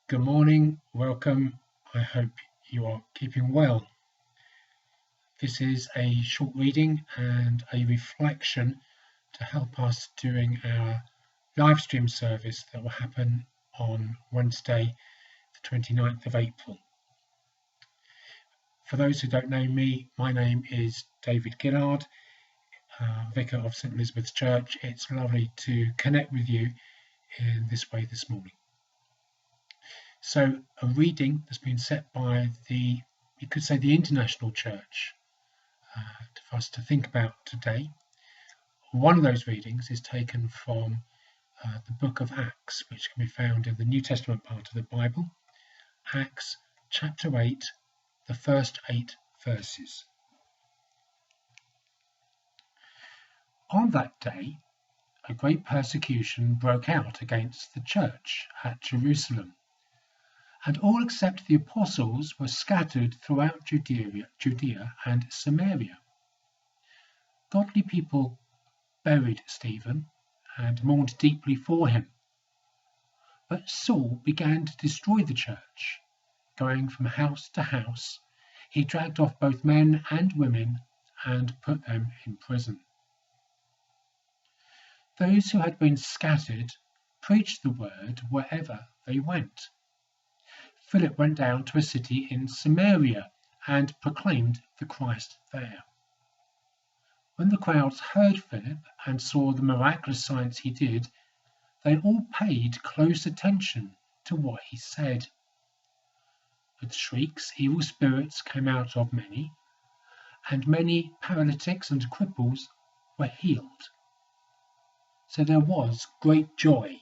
Good morning, welcome. I hope you are keeping well. This is a short reading and a reflection to help us during our live stream service that will happen on Wednesday, the 29th of April. For those who don't know me, my name is David Gillard, Vicar of St Elizabeth's Church. It's lovely to connect with you in this way this morning. So a reading that's been set by the International Church for us to think about today. One of those readings is taken from the book of Acts, which can be found in the New Testament part of the Bible. Acts chapter 8, the first 8 verses. On that day, a great persecution broke out against the church at Jerusalem, and all except the apostles were scattered throughout Judea and Samaria. Godly people buried Stephen and mourned deeply for him. But Saul began to destroy the church. Going from house to house, he dragged off both men and women and put them in prison. Those who had been scattered preached the word wherever they went. Philip went down to a city in Samaria and proclaimed the Christ there. When the crowds heard Philip and saw the miraculous signs he did, they all paid close attention to what he said. With shrieks, evil spirits came out of many, and many paralytics and cripples were healed. So there was great joy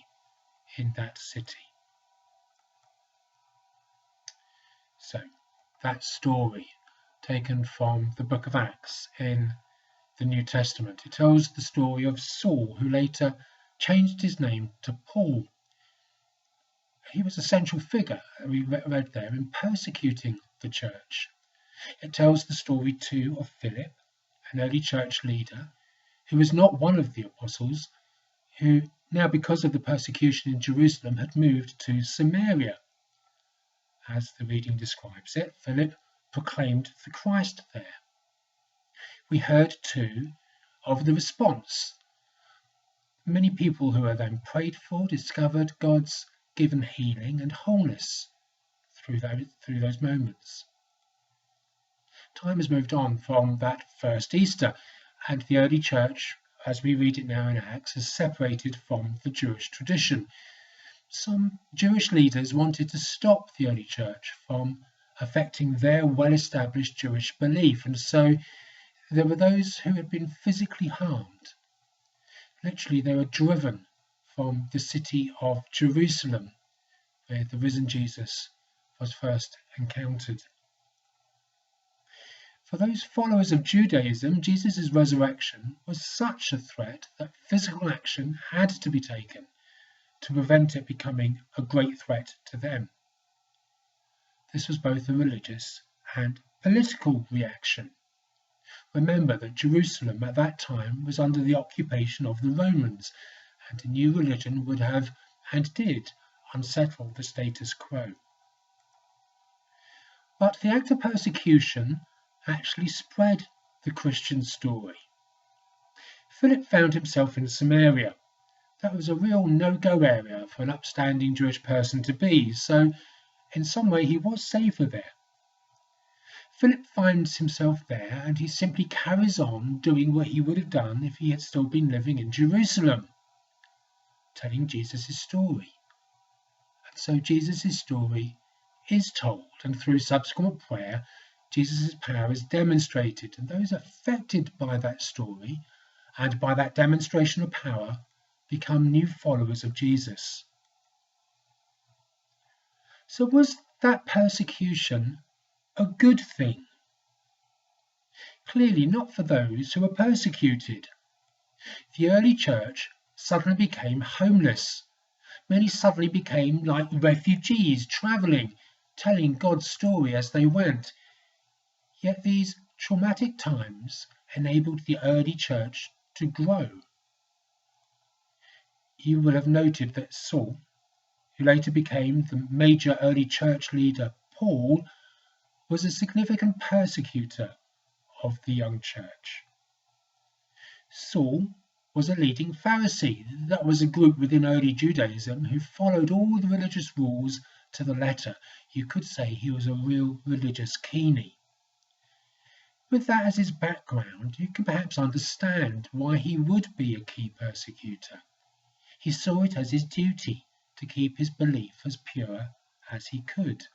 in that city. So, that story taken from the book of Acts in the New Testament. It tells the story of Saul, who later changed his name to Paul. He was a central figure, we read there, in persecuting the church. It tells the story too of Philip, an early church leader, who was not one of the apostles, who now, because of the persecution in Jerusalem, had moved to Samaria. As the reading describes it, Philip proclaimed the Christ there. We heard too of the response. Many people who were then prayed for discovered God's given healing and wholeness through those moments. Time has moved on from that first Easter, and the early church, as we read it now in Acts, is separated from the Jewish tradition. Some Jewish leaders wanted to stop the early church from affecting their well-established Jewish belief, and so there were those who had been physically harmed. Literally, they were driven from the city of Jerusalem, where the risen Jesus was first encountered. For those followers of Judaism, Jesus' resurrection was such a threat that physical action had to be taken to prevent it becoming a great threat to them. This was both a religious and political reaction. Remember that Jerusalem at that time was under the occupation of the Romans, and a new religion would have, and did, unsettle the status quo. But the act of persecution actually spread the Christian story. Philip found himself in Samaria. That was a real no-go area for an upstanding Jewish person to be, so in some way he was safer there. Philip finds himself there, and he simply carries on doing what he would have done if he had still been living in Jerusalem, telling Jesus' story. And so Jesus' story is told, and through subsequent prayer, Jesus' power is demonstrated, and those affected by that story and by that demonstration of power become new followers of Jesus. So was that persecution a good thing? Clearly not for those who were persecuted. The early church suddenly became homeless. Many suddenly became like refugees, travelling, telling God's story as they went. Yet these traumatic times enabled the early church to grow. You will have noted that Saul, who later became the major early church leader, Paul, was a significant persecutor of the young church. Saul was a leading Pharisee. That was a group within early Judaism who followed all the religious rules to the letter. You could say he was a real religious keenie. With that as his background, you can perhaps understand why he would be a key persecutor. He saw it as his duty to keep his belief as pure as he could.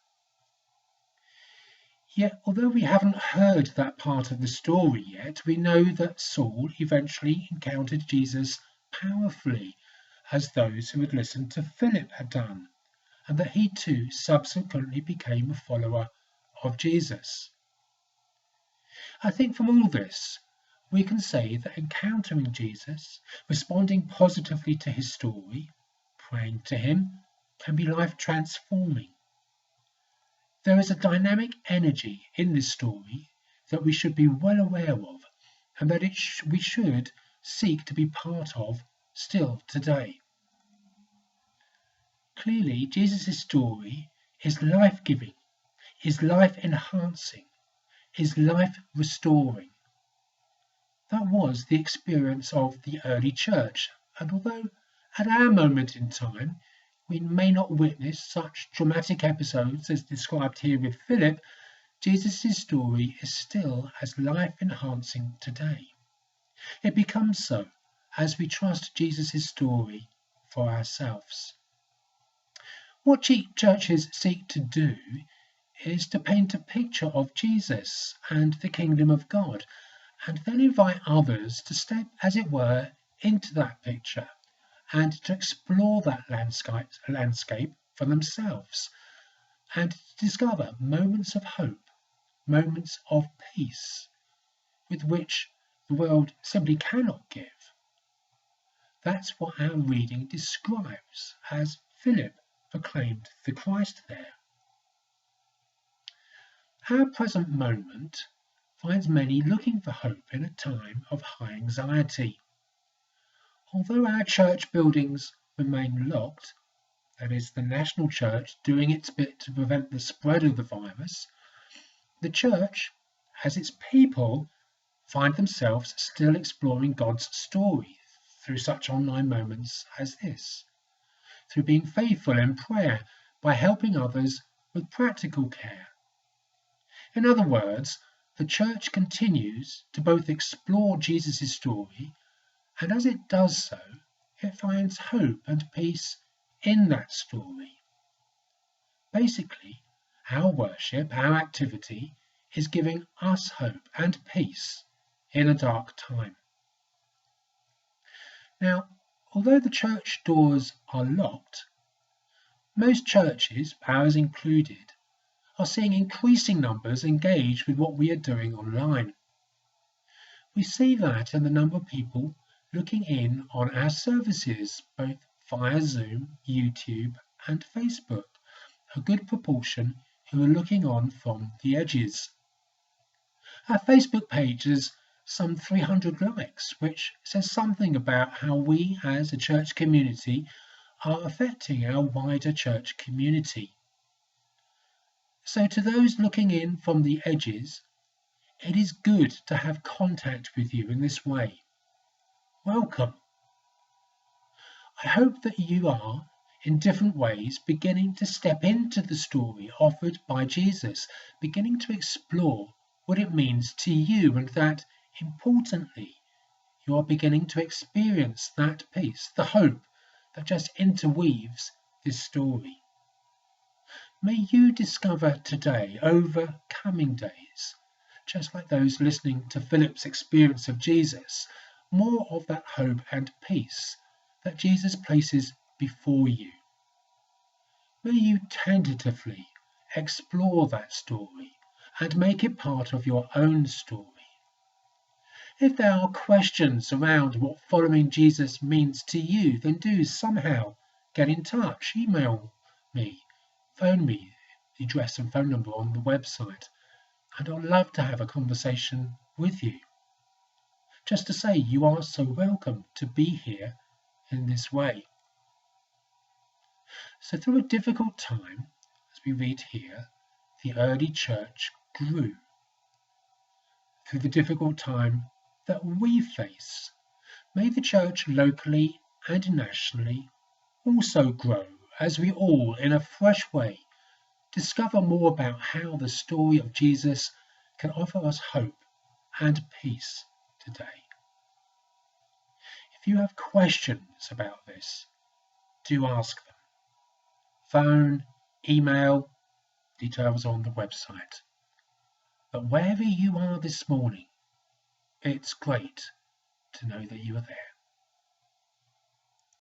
Yet, although we haven't heard that part of the story yet, we know that Saul eventually encountered Jesus powerfully, as those who had listened to Philip had done, and that he too subsequently became a follower of Jesus. I think from all this, we can say that encountering Jesus, responding positively to his story, praying to him, can be life-transforming. There is a dynamic energy in this story that we should be well aware of, and that we should seek to be part of still today. Clearly, Jesus' story is life-giving, is life-enhancing, is life-restoring. That was the experience of the early church, and although at our moment in time we may not witness such dramatic episodes as described here with Philip, Jesus' story is still as life-enhancing today. It becomes so as we trust Jesus' story for ourselves. What churches seek to do is to paint a picture of Jesus and the kingdom of God, and then invite others to step, as it were, into that picture and to explore that landscape for themselves and to discover moments of hope, moments of peace, with which the world simply cannot give. That's what our reading describes as Philip proclaimed the Christ there. Our present moment finds many looking for hope in a time of high anxiety. Although our church buildings remain locked, that is, the national church doing its bit to prevent the spread of the virus, the church, as its people, find themselves still exploring God's story through such online moments as this, through being faithful in prayer, by helping others with practical care. In other words, the church continues to both explore Jesus' story, and as it does so, it finds hope and peace in that story. Basically, our worship, our activity, is giving us hope and peace in a dark time. Now, although the church doors are locked, most churches, ours included, are seeing increasing numbers engaged with what we are doing online. We see that in the number of people looking in on our services, both via Zoom, YouTube and Facebook, a good proportion who are looking on from the edges. Our Facebook page has some 300 likes, which says something about how we as a church community are affecting our wider church community. So to those looking in from the edges, it is good to have contact with you in this way. Welcome. I hope that you are, in different ways, beginning to step into the story offered by Jesus, beginning to explore what it means to you, and that, importantly, you are beginning to experience that peace, the hope that just interweaves this story. May you discover today, over coming days, just like those listening to Philip's experience of Jesus, more of that hope and peace that Jesus places before you. May you tentatively explore that story and make it part of your own story. If there are questions around what following Jesus means to you, then do somehow get in touch. Email me, phone me, the address and phone number on the website, and I'd love to have a conversation with you. Just to say you are so welcome to be here in this way. So through a difficult time, as we read here, the early church grew. Through the difficult time that we face, may the church locally and nationally also grow as we all, in a fresh way, discover more about how the story of Jesus can offer us hope and peace today. If you have questions about this, do ask them. Phone, email, details on the website. But wherever you are this morning, it's great to know that you are there.